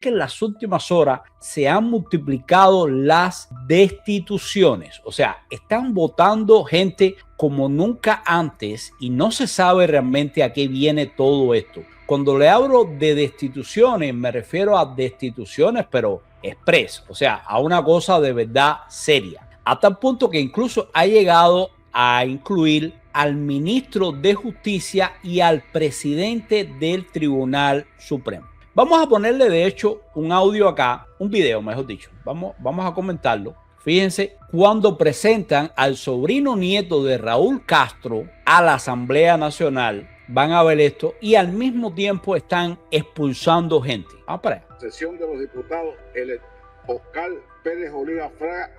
que en las últimas horas se han multiplicado las destituciones. O sea, están votando gente como nunca antes y no se sabe realmente a qué viene todo esto. Cuando le hablo de destituciones, me refiero a destituciones, pero express, o sea, a una cosa de verdad seria. A tal punto que incluso ha llegado a incluir al ministro de Justicia y al presidente del Tribunal Supremo. Vamos a ponerle de hecho un audio acá, un video mejor dicho, vamos a comentarlo. Fíjense, cuando presentan al sobrino nieto de Raúl Castro a la Asamblea Nacional, van a ver esto y al mismo tiempo están expulsando gente. Vamos para allá. Sesión de los diputados, el Oscar Pérez Oliva Fraga,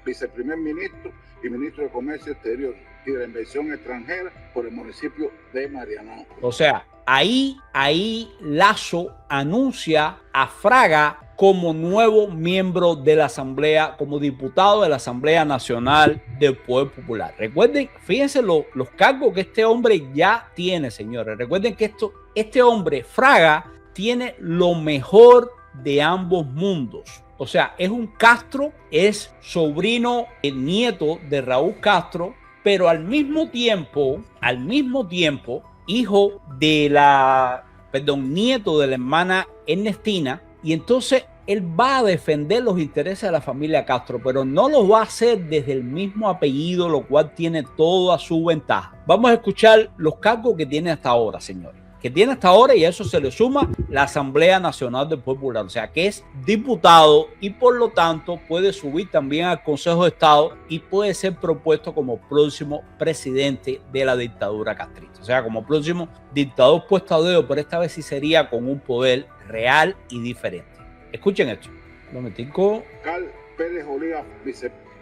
viceprimer ministro y ministro de Comercio Exterior y de la Inversión Extranjera por el municipio de Marianao. O sea, ahí Lasso anuncia a Fraga como nuevo miembro de la Asamblea, como diputado de la Asamblea Nacional del Poder Popular. Recuerden, fíjense los cargos que este hombre ya tiene, señores. Recuerden que este hombre, Fraga, tiene lo mejor de ambos mundos. O sea, es un Castro, es sobrino, nieto de Raúl Castro, pero al mismo tiempo, hijo de nieto de la hermana Ernestina, y entonces él va a defender los intereses de la familia Castro, pero no lo va a hacer desde el mismo apellido, lo cual tiene toda su ventaja. Vamos a escuchar los cargos que tiene hasta ahora, señores. Que tiene hasta ahora, y a eso se le suma la Asamblea Nacional del Poder Popular, o sea que es diputado y por lo tanto puede subir también al Consejo de Estado y puede ser propuesto como próximo presidente de la dictadura castrista, o sea, como próximo dictador puesto a dedo, pero esta vez sí sería con un poder real y diferente. Escuchen esto. Un momentico. Oscar Pérez Oliva,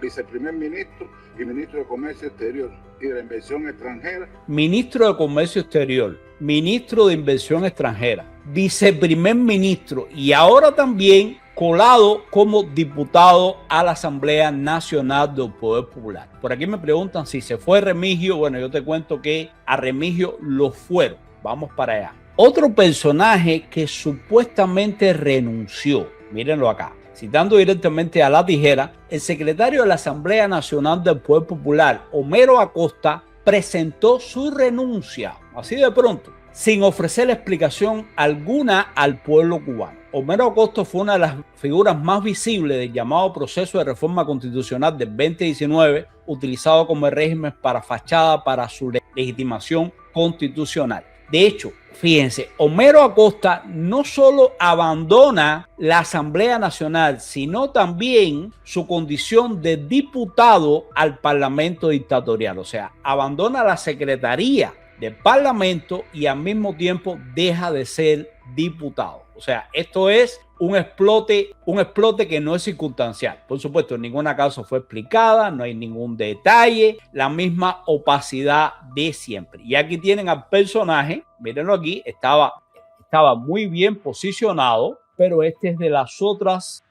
viceprimer ministro y ministro de Comercio Exterior y de la Inversión Extranjera. Ministro de Comercio Exterior, ministro de Inversión Extranjera, viceprimer ministro y ahora también colado como diputado a la Asamblea Nacional del Poder Popular. Por aquí me preguntan si se fue Remigio. Bueno, yo te cuento que a Remigio lo fueron. Vamos para allá. Otro personaje que supuestamente renunció, mírenlo acá. Citando directamente a La Tijera, el secretario de la Asamblea Nacional del Poder Popular, Homero Acosta, presentó su renuncia, así de pronto, sin ofrecer explicación alguna al pueblo cubano. Homero Acosta fue una de las figuras más visibles del llamado proceso de reforma constitucional del 2019, utilizado como el régimen para fachada para su legitimación constitucional. De hecho, fíjense, Homero Acosta no solo abandona la Asamblea Nacional, sino también su condición de diputado al Parlamento dictatorial. O sea, abandona la secretaría del Parlamento y al mismo tiempo deja de ser diputado. O sea, esto es un explote que no es circunstancial. Por supuesto, ninguna causa fue explicada, no hay ningún detalle, la misma opacidad de siempre. Y aquí tienen al personaje, mírenlo aquí, estaba muy bien posicionado, pero este es de las otras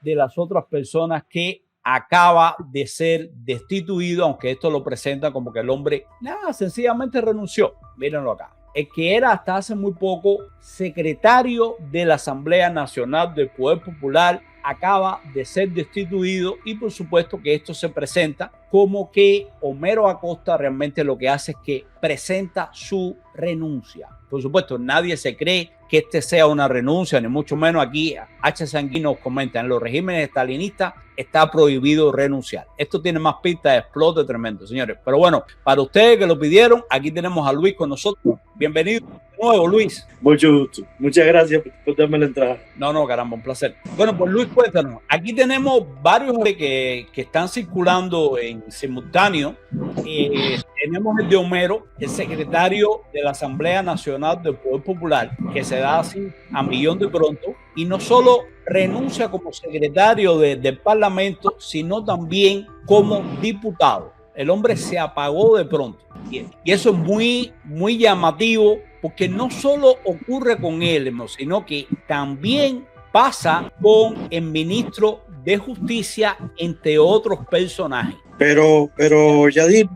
personas que acaba de ser destituido, aunque esto lo presenta como que el hombre sencillamente renunció. Mírenlo acá. El que era hasta hace muy poco secretario de la Asamblea Nacional del Poder Popular acaba de ser destituido y por supuesto que esto se presenta como que Homero Acosta realmente lo que hace es que presenta su renuncia. Por supuesto, nadie se cree que este sea una renuncia, ni mucho menos aquí. H. Sanguino comenta, en los regímenes estalinistas está prohibido renunciar. Esto tiene más pinta de explote tremendo, señores. Pero bueno, para ustedes que lo pidieron, aquí tenemos a Luis con nosotros. Bienvenido de nuevo, Luis. Mucho gusto. Muchas gracias por darme la entrada. No, caramba, un placer. Bueno, pues Luis, cuéntanos. Aquí tenemos varios que están circulando en simultáneo. Tenemos el de Homero, el secretario de la Asamblea Nacional del Poder Popular, que se da así a millón de pronto, y no solo renuncia como secretario del Parlamento, sino también como diputado. El hombre se apagó de pronto. Y eso es muy, muy llamativo, porque no solo ocurre con él, sino que también pasa con el ministro de Justicia, entre otros personajes. Pero Yadir,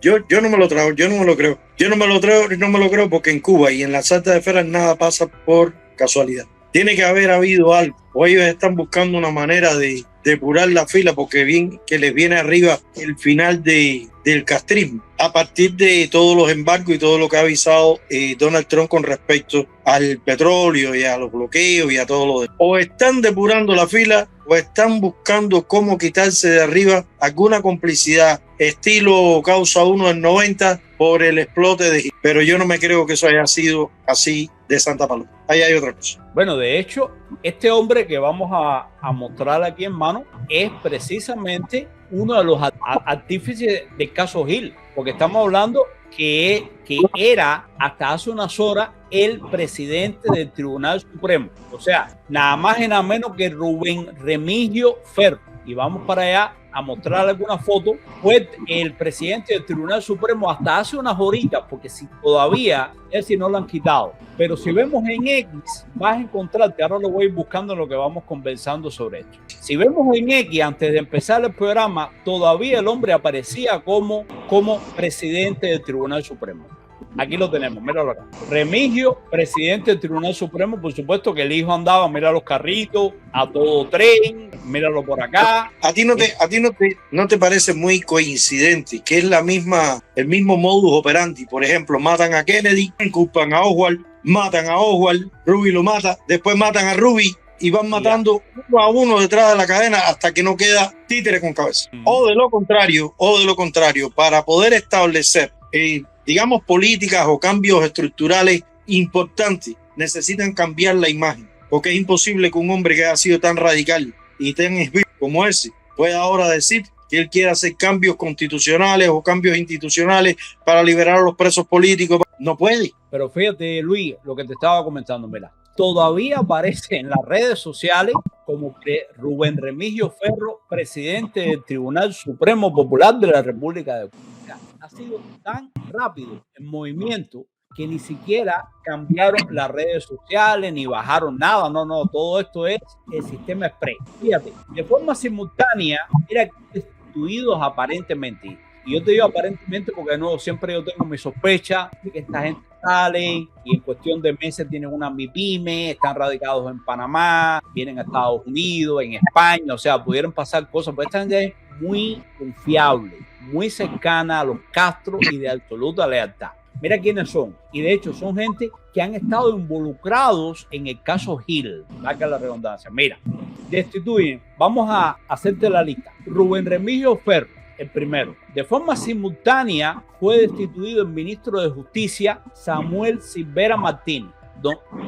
yo no me lo creo. Yo no me lo creo porque en Cuba y en las altas esferas nada pasa por casualidad. tiene que haber habido algo. O ellos están buscando una manera de depurar la fila porque bien que les viene arriba el final del castrismo a partir de todos los embargos y todo lo que ha avisado Donald Trump con respecto al petróleo y a los bloqueos y a todo lo demás. O están depurando la fila o están buscando cómo quitarse de arriba alguna complicidad estilo Causa 1 del 90 por el explote de Gil. Pero yo no me creo que eso haya sido así de Santa Paloma. Ahí hay otra cosa. Bueno, de hecho, este hombre que vamos a mostrar aquí en mano es precisamente uno de los artífices del caso Gil, porque estamos hablando que era hasta hace unas horas el presidente del Tribunal Supremo. O sea, nada más y nada menos que Rubén Remigio Ferro. Y vamos para allá a mostrar alguna foto. Fue el presidente del Tribunal Supremo hasta hace unas horitas, porque si todavía si no lo han quitado. Pero si vemos en X, vas a encontrar, que ahora lo voy a ir buscando en lo que vamos conversando sobre esto. Si vemos en X, antes de empezar el programa, todavía el hombre aparecía como presidente del Tribunal Supremo. Aquí lo tenemos, míralo acá. Remigio, presidente del Tribunal Supremo, por supuesto que el hijo andaba, mira los carritos, a todo tren, míralo por acá. ¿A ti no te parece muy coincidente que es el mismo modus operandi? Por ejemplo, matan a Kennedy, culpan a Oswald, matan a Oswald, Ruby lo mata, después matan a Ruby y van matando uno a uno detrás de la cadena hasta que no queda títere con cabeza. O de lo contrario, para poder establecer digamos, políticas o cambios estructurales importantes, necesitan cambiar la imagen, porque es imposible que un hombre que ha sido tan radical y tan esbirro como ese pueda ahora decir que él quiere hacer cambios constitucionales o cambios institucionales para liberar a los presos políticos. No puede. Pero fíjate, Luis, lo que te estaba comentando, mira, todavía aparece en las redes sociales como Rubén Remigio Ferro, presidente del Tribunal Supremo Popular de la República de Cuba. Ha sido tan rápido el movimiento que ni siquiera cambiaron las redes sociales ni bajaron nada. No, todo esto es el sistema express. Fíjate, de forma simultánea eran destituidos aparentemente. Y yo te digo aparentemente porque no, siempre yo tengo mi sospecha de que esta gente sale y en cuestión de meses tienen una MIPYME, están radicados en Panamá, vienen a Estados Unidos, en España, o sea, pudieron pasar cosas, pero esta gente es muy confiable, muy cercana a los Castro y de absoluta lealtad. Mira quiénes son. Y de hecho son gente que han estado involucrados en el caso Gil. Valga la redundancia. Mira, destituyen. Vamos a hacerte la lista. Rubén Remigio Ferro, el primero. De forma simultánea fue destituido el ministro de Justicia Samuel Silvera Martínez.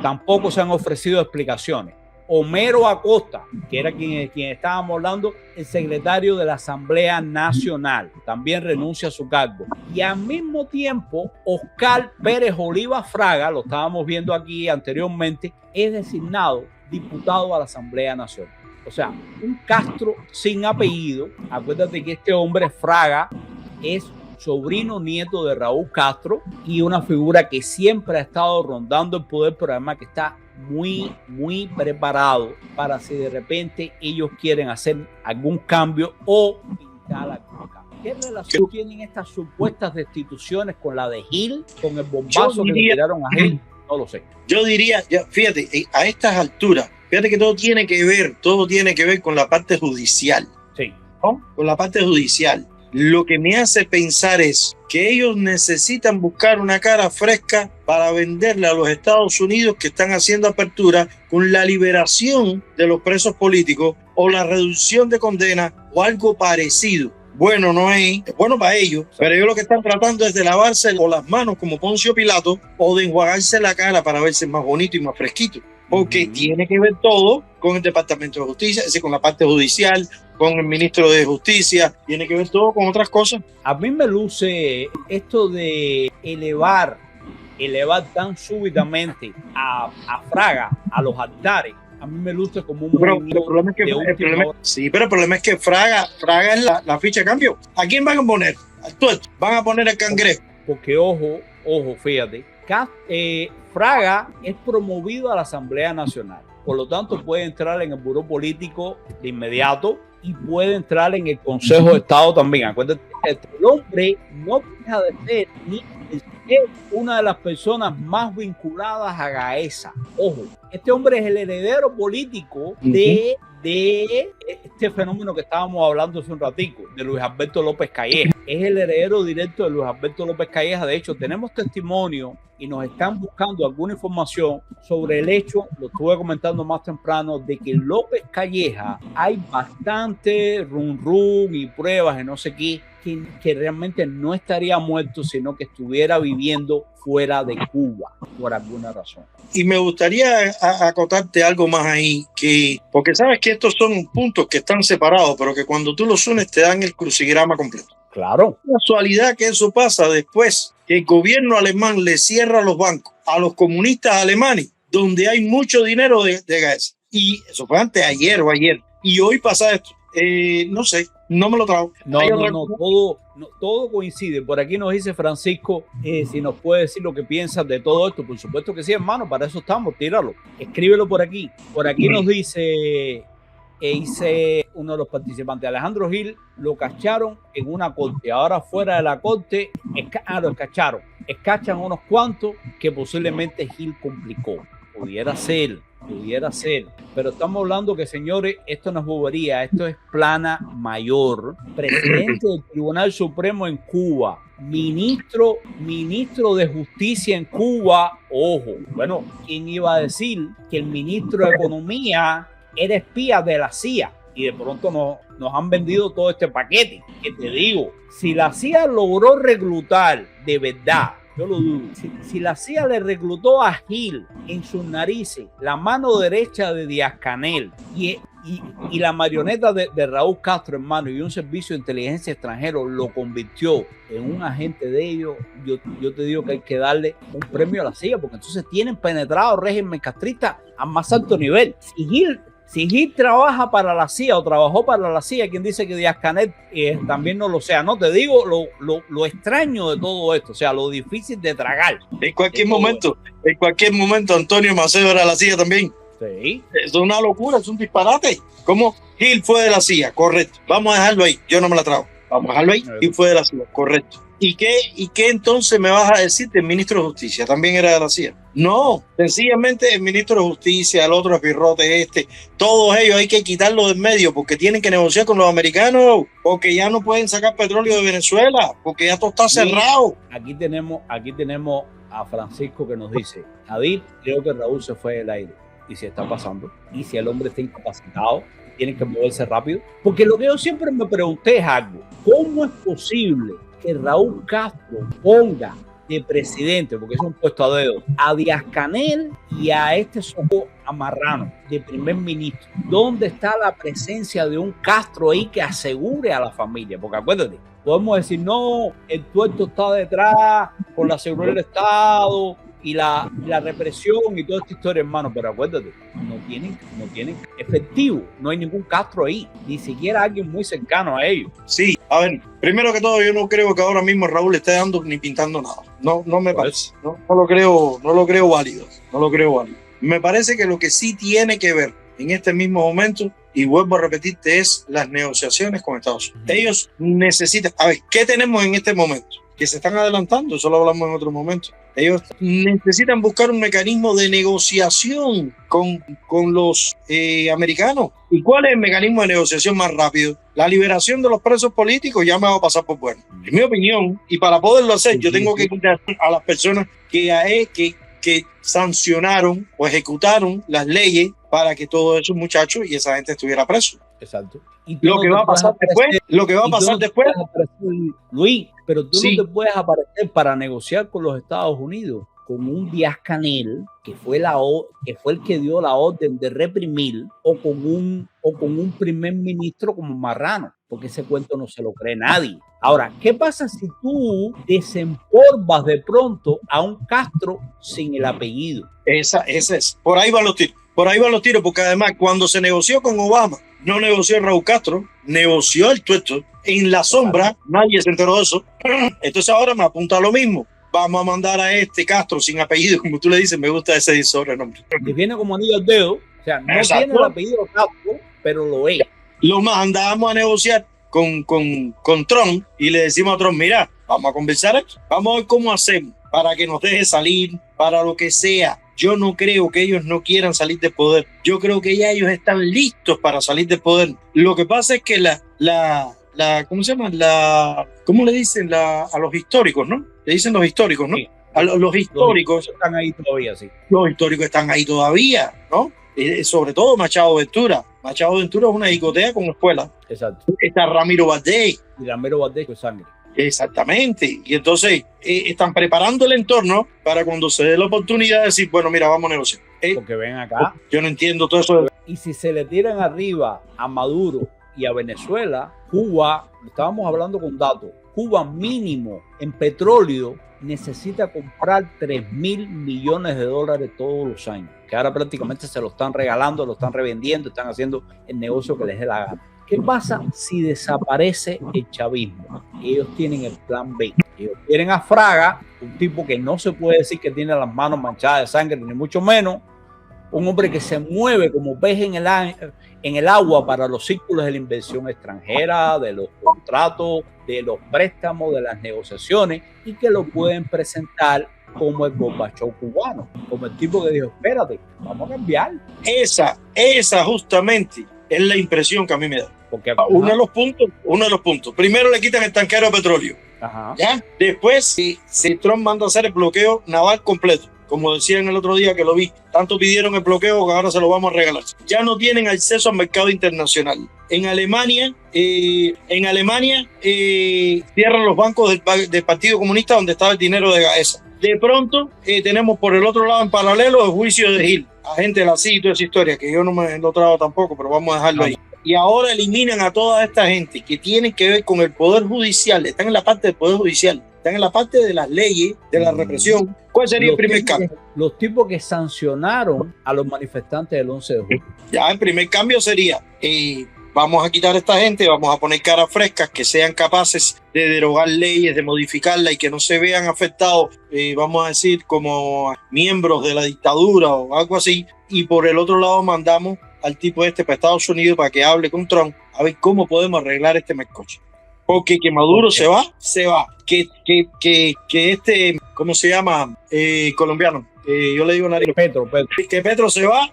Tampoco se han ofrecido explicaciones. Homero Acosta, que era quien estábamos hablando, el secretario de la Asamblea Nacional, también renuncia a su cargo. Y al mismo tiempo, Oscar Pérez Oliva Fraga, lo estábamos viendo aquí anteriormente, es designado diputado a la Asamblea Nacional. O sea, un Castro sin apellido. Acuérdate que este hombre, Fraga, es sobrino nieto de Raúl Castro y una figura que siempre ha estado rondando el poder, pero además que está muy preparado para si de repente ellos quieren hacer algún cambio o pintar algún cambio. ¿Qué relación tienen estas supuestas destituciones con la de Gil, con el bombazo que le tiraron a Gil? No lo sé. Yo diría, fíjate, a estas alturas, fíjate que todo tiene que ver con la parte judicial. Sí. ¿No? Con la parte judicial. Lo que me hace pensar es que ellos necesitan buscar una cara fresca para venderle a los Estados Unidos que están haciendo apertura con la liberación de los presos políticos o la reducción de condena o algo parecido. Bueno, no es bueno para ellos, pero ellos lo que están tratando es de lavarse o las manos como Poncio Pilato o de enjuagarse la cara para verse más bonito y más fresquito. Porque tiene que ver todo con el Departamento de Justicia, es decir, con la parte judicial, con el ministro de Justicia, tiene que ver todo con otras cosas. A mí me luce esto de elevar tan súbitamente a Fraga a los altares. A mí me luce como un movimiento. Pero el problema es que Fraga es la ficha de cambio. ¿A quién van a poner? Van a poner al Cangrejo. Porque ojo, fíjate, Fraga es promovido a la Asamblea Nacional. Por lo tanto, puede entrar en el buró político de inmediato y puede entrar en el Consejo de Estado también. Acuérdate que el hombre no deja de ser ni es una de las personas más vinculadas a Gaesa. Ojo, este hombre es el heredero político de este fenómeno que estábamos hablando hace un ratico, de Luis Alberto López Calleja. Es el heredero directo de Luis Alberto López Calleja. De hecho, tenemos testimonio y nos están buscando alguna información sobre el hecho, lo estuve comentando más temprano, de que López Calleja hay bastante rum y pruebas y no sé qué, que realmente no estaría muerto, sino que estuviera viviendo fuera de Cuba por alguna razón. Y me gustaría acotarte algo más ahí, porque sabes que estos son puntos que están separados, pero que cuando tú los unes te dan el crucigrama completo. Claro. Casualidad que eso pasa después que el gobierno alemán le cierra los bancos a los comunistas alemanes, donde hay mucho dinero de gas. Y eso fue antes, ayer o ayer. Y hoy pasa esto. No sé, no me lo trago. No, todo coincide. Por aquí nos dice Francisco, si nos puede decir lo que piensas de todo esto. Por supuesto que sí, hermano, para eso estamos, tíralo. Escríbelo por aquí. Por aquí nos dice uno de los participantes, Alejandro Gil, lo cacharon en una corte. Ahora fuera de la corte, lo escacharon. Escachan unos cuantos que posiblemente Gil complicó. Pudiera ser. Pero estamos hablando que, señores, esto no es bobería, esto es plana mayor. Presidente del Tribunal Supremo en Cuba, ministro de Justicia en Cuba, ojo. Bueno, ¿quién iba a decir que el ministro de Economía era espía de la CIA? Y de pronto nos han vendido todo este paquete. Que te digo, si la CIA logró reclutar de verdad, yo lo dudo. Si la CIA le reclutó a Gil en sus narices, la mano derecha de Díaz-Canel y la marioneta de Raúl Castro, hermano, y un servicio de inteligencia extranjero lo convirtió en un agente de ellos, yo te digo que hay que darle un premio a la CIA, porque entonces tienen penetrado el régimen castrista a más alto nivel. Si Gil trabaja para la CIA o trabajó para la CIA, quien dice que Díaz-Canel también no lo sea. No, te digo lo extraño de todo esto, o sea, lo difícil de tragar. En cualquier momento, Antonio Macedo era la CIA también. Sí. Es una locura, es un disparate. ¿Cómo? Gil fue de la CIA, correcto. Vamos a dejarlo ahí, yo no me la trago. Vamos a dejarlo ahí, Gil fue de la CIA, correcto. ¿Y qué entonces me vas a decir del ministro de Justicia? ¿También era de la CIA? No, sencillamente el ministro de Justicia, el otro espirrote todos ellos hay que quitarlos del medio porque tienen que negociar con los americanos, porque ya no pueden sacar petróleo de Venezuela, porque ya todo está cerrado. Aquí tenemos a Francisco que nos dice, Javier, creo que Raúl se fue del aire. Y si está pasando, y si el hombre está incapacitado, tiene que moverse rápido. Porque lo que yo siempre me pregunté es algo, ¿cómo es posible que Raúl Castro ponga de presidente, porque es un puesto a dedo, a Díaz-Canel y a a Marrano de primer ministro? ¿Dónde está la presencia de un Castro ahí que asegure a la familia? Porque acuérdate, podemos decir, no, el tuerto está detrás por la seguridad del Estado y la represión y toda esta historia, hermano, pero acuérdate, no tienen efectivo, no hay ningún Castro ahí, ni siquiera alguien muy cercano a ellos. Sí, a ver, primero que todo, yo no creo que ahora mismo Raúl esté dando ni pintando nada. No me parece. No lo creo válido. Me parece que lo que sí tiene que ver en este mismo momento, y vuelvo a repetirte, es las negociaciones con Estados Unidos. Ellos necesitan, a ver, ¿qué tenemos en este momento? Que se están adelantando, eso lo hablamos en otro momento. Ellos necesitan buscar un mecanismo de negociación con los americanos. ¿Y cuál es el mecanismo de negociación más rápido? La liberación de los presos políticos. Ya me va a pasar por bueno. En mi opinión, y para poderlo hacer, yo tengo que quitar a las personas que sancionaron o ejecutaron las leyes para que todos esos muchachos y esa gente estuviera preso. Exacto. Lo que va a pasar después, Luis, pero tú no te puedes aparecer para negociar con los Estados Unidos con un Díaz-Canel que fue el que dio la orden de reprimir, o con un primer ministro como Marrano, porque ese cuento no se lo cree nadie. Ahora, ¿qué pasa si tú desempolvas de pronto a un Castro sin el apellido? Esa es. Por ahí van los tiros, porque además cuando se negoció con Obama, no negoció Raúl Castro, negoció el tuerto en la sombra, nadie se enteró de eso. Entonces ahora me apunta a lo mismo. Vamos a mandar a este Castro sin apellido, como tú le dices, me gusta ese sobrenombre. Que viene como anillo al dedo, o sea, no tiene el apellido Castro, pero lo es. Lo mandamos a negociar con Trump y le decimos a Trump, mira, vamos a conversar aquí, vamos a ver cómo hacemos para que nos deje salir, para lo que sea. Yo no creo que ellos no quieran salir del poder. Yo creo que ya ellos están listos para salir del poder. Lo que pasa es que ¿cómo se llama? ¿Cómo le dicen a los históricos, no? Le dicen los históricos, ¿no? Sí. A los históricos están ahí todavía, sí. Los históricos están ahí todavía, ¿no? Sobre todo Machado Ventura. Machado Ventura es una discoteca con escuela. Exacto. Está Ramiro Valdés. Y Ramiro Valdés con sangre. Exactamente. Y entonces están preparando el entorno para cuando se dé la oportunidad de decir, bueno, mira, vamos a negociar. Porque ven acá. Yo no entiendo todo eso. Y si se le tiran arriba a Maduro y a Venezuela, Cuba, estábamos hablando con datos, Cuba mínimo en petróleo necesita comprar $3.000 millones todos los años, que ahora prácticamente se lo están regalando, lo están revendiendo, están haciendo el negocio que les dé la gana. ¿Qué pasa si desaparece el chavismo? Ellos tienen el plan B. Ellos quieren a Fraga, un tipo que no se puede decir que tiene las manos manchadas de sangre, ni mucho menos, un hombre que se mueve como pez en el agua para los círculos de la inversión extranjera, de los contratos, de los préstamos, de las negociaciones, y que lo pueden presentar como el Gorbachov cubano, como el tipo que dijo, espérate, vamos a cambiar. Esa justamente es la impresión que a mí me da. Porque uno de los puntos. Primero le quitan el tanquero de petróleo. Ajá. ¿Ya? Después, si Trump manda a hacer el bloqueo naval completo, como decían el otro día que lo vi, tanto pidieron el bloqueo que ahora se lo vamos a regalar. Ya no tienen acceso al mercado internacional. En Alemania cierran los bancos del Partido Comunista donde estaba el dinero de Gaesa. De pronto tenemos por el otro lado en paralelo el juicio de Gil, agente de la CIA y toda esa historia, que yo no me lo trago tampoco, pero vamos a dejarlo ahí. Y ahora eliminan a toda esta gente que tienen que ver con el Poder Judicial, están en la parte del Poder Judicial, están en la parte de las leyes, de la represión. ¿Cuál sería el primer cambio? Los tipos que sancionaron a los manifestantes del 11 de julio. Ya, el primer cambio sería, vamos a quitar a esta gente, vamos a poner caras frescas que sean capaces de derogar leyes, de modificarlas y que no se vean afectados, vamos a decir, como miembros de la dictadura o algo así. Y por el otro lado mandamos al tipo para Estados Unidos para que hable con Trump a ver cómo podemos arreglar este mercoche. Porque que Maduro se va. Que ¿cómo se llama? Colombiano. Yo le digo Petro. Que Petro se va.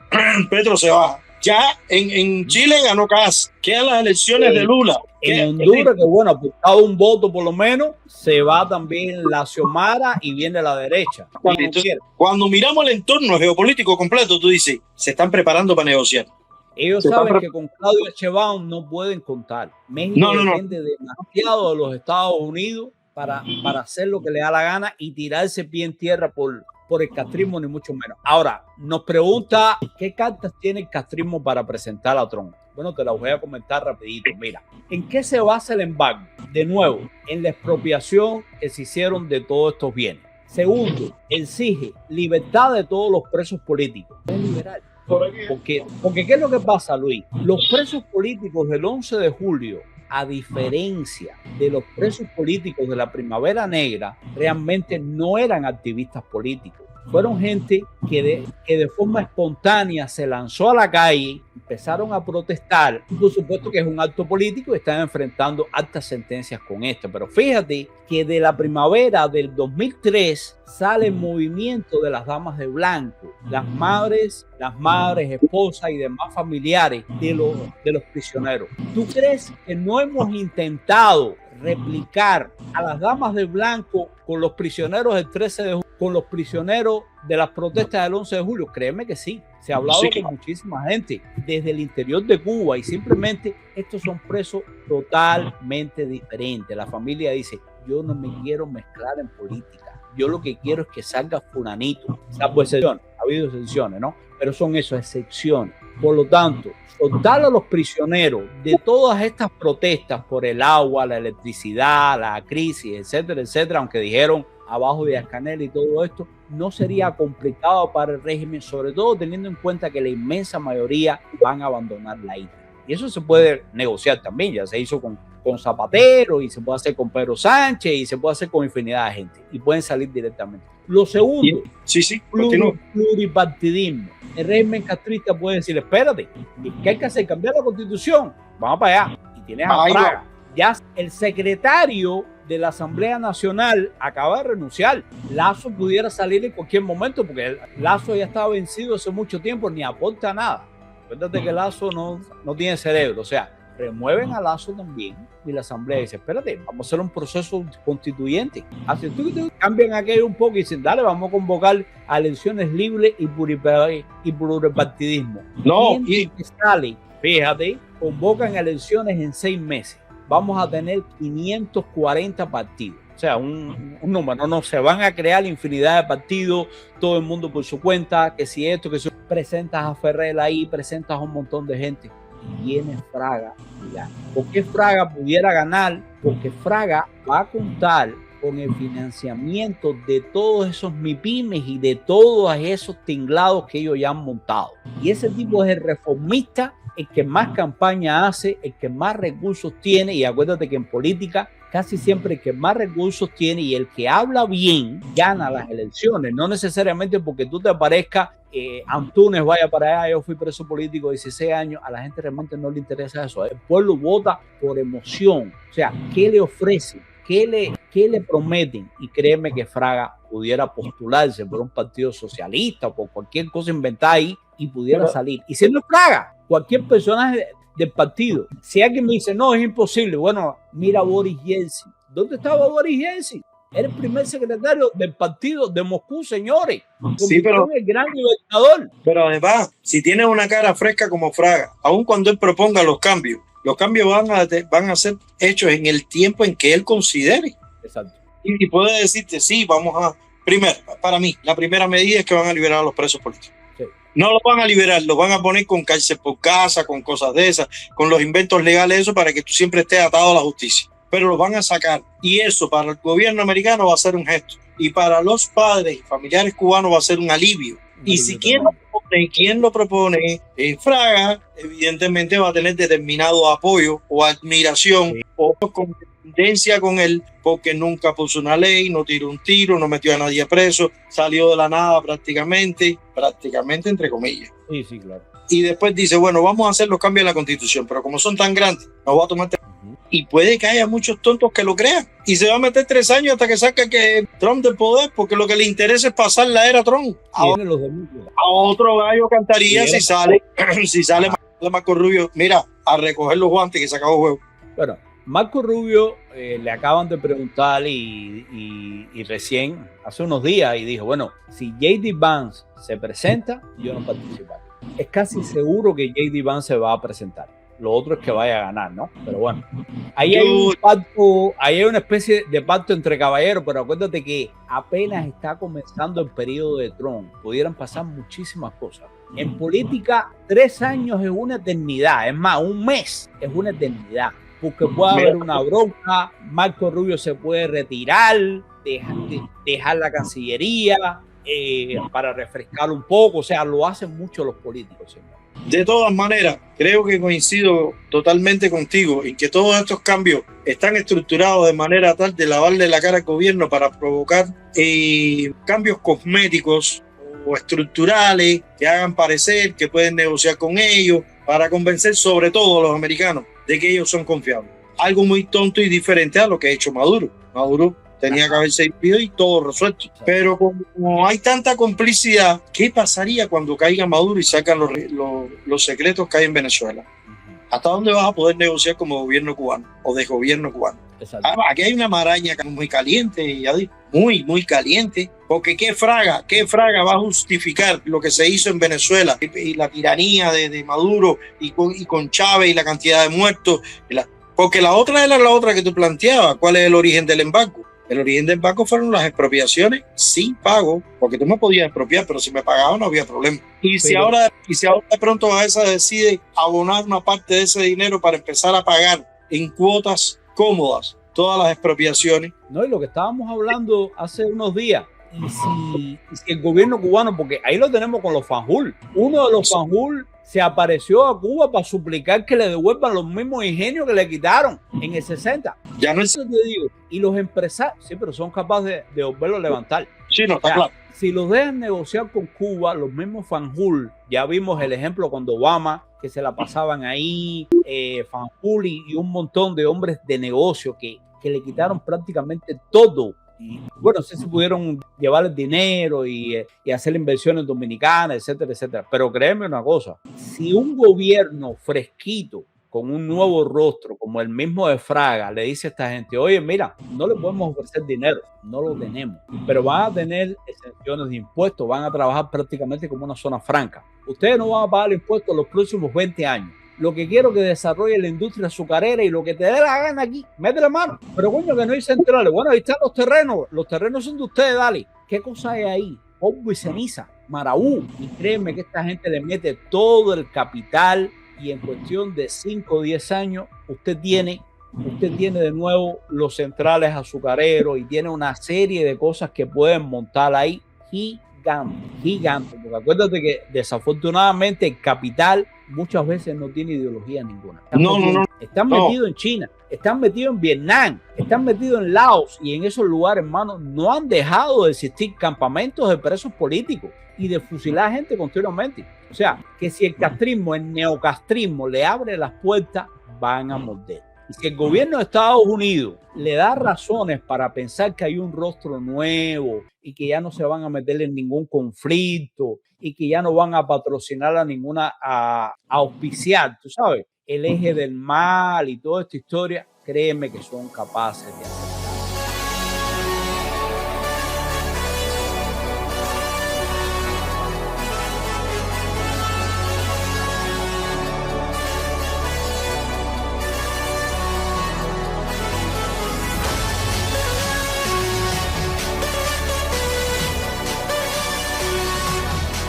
Petro se va. Ya en Chile ganó Kass. Quedan las elecciones de Lula. En Honduras, que bueno, apuntado un voto por lo menos, se va también la Xiomara y viene la derecha. Entonces, cuando miramos el entorno geopolítico completo, tú dices, se están preparando para negociar. Ellos saben que con Claudio Sheinbaum no pueden contar. México depende demasiado de los Estados Unidos para hacer lo que le da la gana y tirarse pie en tierra por el castrismo, ni mucho menos. Ahora, nos pregunta qué cartas tiene el castrismo para presentar a Trump. Bueno, te las voy a comentar rapidito. Mira, ¿en qué se basa el embargo? De nuevo, en la expropiación que se hicieron de todos estos bienes. Segundo, exige libertad de todos los presos políticos. Es liberal. Porque ¿qué es lo que pasa, Luis? Los presos políticos del 11 de julio, a diferencia de los presos políticos de la Primavera Negra, realmente no eran activistas políticos. Fueron gente que de forma espontánea se lanzó a la calle, empezaron a protestar. Y por supuesto que es un acto político y están enfrentando altas sentencias con esto. Pero fíjate que de la primavera del 2003 sale el movimiento de las damas de blanco, las madres, esposas y demás familiares de los prisioneros. ¿Tú crees que no hemos intentado replicar a las damas de blanco con los prisioneros del 13 de julio, con los prisioneros de las protestas del 11 de julio? Créeme que sí. Se ha hablado con muchísima gente desde el interior de Cuba y simplemente estos son presos totalmente diferentes. La familia dice, yo no me quiero mezclar en política. Yo lo que quiero es que salga fulanito. Salvo excepciones. Ha habido excepciones, ¿no? Pero son eso, excepciones. Por lo tanto, soltar a los prisioneros de todas estas protestas por el agua, la electricidad, la crisis, etcétera, etcétera, aunque dijeron abajo de Díaz-Canel y todo esto, no sería complicado para el régimen, sobre todo teniendo en cuenta que la inmensa mayoría van a abandonar la isla. Y eso se puede negociar también, ya se hizo con Zapatero y se puede hacer con Pedro Sánchez y se puede hacer con infinidad de gente y pueden salir directamente. Lo segundo, pluripartidismo. El régimen castrista puede decir, espérate, ¿qué hay que hacer? Cambiar la constitución. Vamos para allá. Y tienes a Fraga. Ya el secretario de la Asamblea Nacional acaba de renunciar. Lasso pudiera salir en cualquier momento porque Lasso ya estaba vencido hace mucho tiempo, ni aporta nada. Acuérdate que Lasso no tiene cerebro, o sea, remueven a Lasso también y la Asamblea dice, espérate, vamos a hacer un proceso constituyente. Así tú cambian aquello un poco y dicen, dale, vamos a convocar a elecciones libres y pluripartidismo. No, y sale, fíjate, convocan elecciones en 6 meses. Vamos a tener 540 partidos. O sea, un número, no se van a crear infinidad de partidos, todo el mundo por su cuenta, que si esto, que si presentas a Ferrer ahí, presentas a un montón de gente. Y viene Fraga y gana. ¿Por qué Fraga pudiera ganar? Porque Fraga va a contar con el financiamiento de todos esos MIPYMES y de todos esos tinglados que ellos ya han montado. Y ese tipo es el reformista, el que más campaña hace, el que más recursos tiene. Y acuérdate que en política casi siempre el que más recursos tiene y el que habla bien gana las elecciones. No necesariamente porque tú te parezcas Antunes vaya para allá, yo fui preso político 16 años, a la gente realmente no le interesa eso. El pueblo vota por emoción. O sea, ¿qué le ofrecen? ¿Qué le prometen? Y créeme que Fraga pudiera postularse por un partido socialista o por cualquier cosa inventada ahí y pudiera salir. Y si no es Fraga, cualquier personaje del partido. Si alguien me dice, no, es imposible, bueno, mira a Boris Yeltsin. ¿Dónde estaba Boris Yeltsin? Era el primer secretario del partido de Moscú, señores. Sí, pero el gran libertador. Pero además, si tienes una cara fresca como Fraga, aun cuando él proponga los cambios van a ser hechos en el tiempo en que él considere. Exacto. Y puede decirte, sí, vamos a... Primero, para mí, la primera medida es que van a liberar a los presos políticos. Sí. No los van a liberar, los van a poner con cárcel por casa, con cosas de esas, con los inventos legales, eso para que tú siempre estés atado a la justicia. Pero los van a sacar. Y eso para el gobierno americano va a ser un gesto. Y para los padres y familiares cubanos va a ser un alivio. Y si quien lo propone es Fraga, evidentemente va a tener determinado apoyo o admiración, sí, o contendencia con él, porque nunca puso una ley, no tiró un tiro, no metió a nadie preso, salió de la nada prácticamente entre comillas. Sí, sí, claro. Y después dice, bueno, vamos a hacer los cambios en la Constitución, pero como son tan grandes, nos va a tomar... Y puede que haya muchos tontos que lo crean. Y se va a meter 3 años hasta que saque que Trump del poder, porque lo que le interesa es pasar la era Trump. A otro gallo cantaría si sale Marco Rubio, mira, a recoger los guantes que se acabó el juego. Bueno, Marco Rubio le acaban de preguntar y recién, hace unos días, y dijo, bueno, si J.D. Vance se presenta, yo no participaré. Es casi seguro que J.D. Vance se va a presentar. Lo otro es que vaya a ganar, ¿no? Pero bueno, ahí hay un pacto, ahí hay una especie de pacto entre caballeros, pero acuérdate que apenas está comenzando el periodo de Trump. Pudieran pasar muchísimas cosas. En política, 3 años es una eternidad. Es más, 1 mes es una eternidad. Porque puede haber una bronca, Marco Rubio se puede retirar, dejar la Cancillería para refrescar un poco. O sea, lo hacen mucho los políticos, señor. De todas maneras, creo que coincido totalmente contigo en que todos estos cambios están estructurados de manera tal de lavarle la cara al gobierno para provocar cambios cosméticos o estructurales que hagan parecer que pueden negociar con ellos para convencer sobre todo a los americanos de que ellos son confiables. Algo muy tonto y diferente a lo que ha hecho Maduro. Maduro tenía que haberse impedido y todo resuelto. Pero como hay tanta complicidad, ¿qué pasaría cuando caiga Maduro y sacan los secretos que hay en Venezuela? ¿Hasta dónde vas a poder negociar como gobierno cubano o desgobierno cubano? Aquí hay una maraña muy caliente, muy caliente, porque ¿qué fraga va a justificar lo que se hizo en Venezuela y la tiranía de Maduro y con Chávez y la cantidad de muertos? Porque la otra era la otra que tú planteabas. ¿Cuál es el origen del embargo? El origen del banco fueron las expropiaciones sin pago, porque tú me podías expropiar, pero si me pagaban no había problema. Y si ahora de pronto Baeza decide abonar una parte de ese dinero para empezar a pagar en cuotas cómodas todas las expropiaciones. No, y lo que estábamos hablando hace unos días, y si el gobierno cubano, porque ahí lo tenemos con los Fanjul, uno de los Fanjul se apareció a Cuba para suplicar que le devuelvan los mismos ingenios que le quitaron en el 60. Ya no es... Y los empresarios, sí, pero son capaces de volverlo a levantar. Sí, no, está claro. Si los dejan negociar con Cuba, los mismos Fanjul, ya vimos el ejemplo cuando Obama, que se la pasaban ahí, Fanjul y un montón de hombres de negocio que que le quitaron prácticamente todo. Y bueno, sí se pudieron llevar el dinero y hacer inversiones dominicanas, etcétera, etcétera. Pero créeme una cosa, si un gobierno fresquito, con un nuevo rostro, como el mismo de Fraga, le dice a esta gente, oye, mira, no le podemos ofrecer dinero, no lo tenemos, pero van a tener exenciones de impuestos, van a trabajar prácticamente como una zona franca. Ustedes no van a pagar impuestos los próximos 20 años. Lo que quiero es que desarrolle la industria azucarera y lo que te dé la gana aquí, mete la mano. Pero coño, que no hay centrales. Bueno, ahí están los terrenos son de ustedes, dale. ¿Qué cosa hay ahí? Polvo y ceniza, Maraú. Y créeme que esta gente le mete todo el capital y en cuestión de 5 o 10 años usted tiene de nuevo los centrales azucareros y tiene una serie de cosas que pueden montar ahí gigante, porque acuérdate que desafortunadamente el capital muchas veces no tiene ideología ninguna. Están metidos en China, están metidos en Vietnam, están metidos en Laos y en esos lugares, hermano, no han dejado de existir campamentos de presos políticos y de fusilar gente continuamente. O sea, que si el castrismo, el neocastrismo le abre las puertas, van a morder. Y si el gobierno de Estados Unidos le da razones para pensar que hay un rostro nuevo y que ya no se van a meter en ningún conflicto y que ya no van a patrocinar a ninguna, a auspiciar, tú sabes, el eje del mal y toda esta historia, créeme que son capaces de hacerlo.